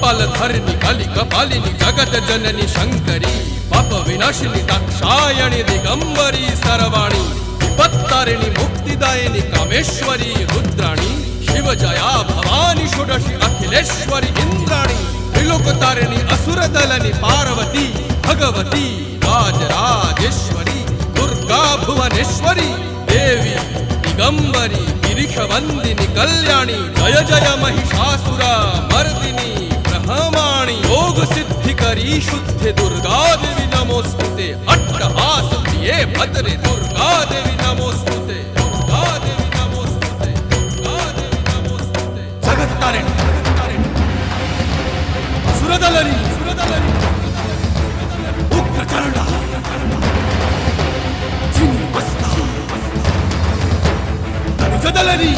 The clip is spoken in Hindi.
कपालधरिणि कलि कपालिनि जगत जननी शंकरी पाप विनाशिनी दाक्षायणी दिगंबरी सर्वाणी विपत्तारिणी मुक्तिदायिनी कामेश्वरी रुद्राणी शिव जया भवानी षोडशी अखिलेश्वरी इंद्राणी त्रिलोकतारिणी असुरदलनि पार्वती भगवती राजराजेश्वरी दुर्गा भुवनेश्वरी देवी दिगंबरी गिरिशवंदिनी कल्याणी जय जय महिषासुर मर्दिनी ब्रह्माणी योग सिद्धिकरी शुद्धि दुर्गा देवी नमोस्तुते अट्टहास प्रिये भद्रे दुर्गा देवी नमोस्तुते दुर्गा देवी नमोस्तुते दुर्गा देवी नमोस्तुते जगत तारिणी सुरदलनी उग्रचरणा चिन्मस्ता जदलनी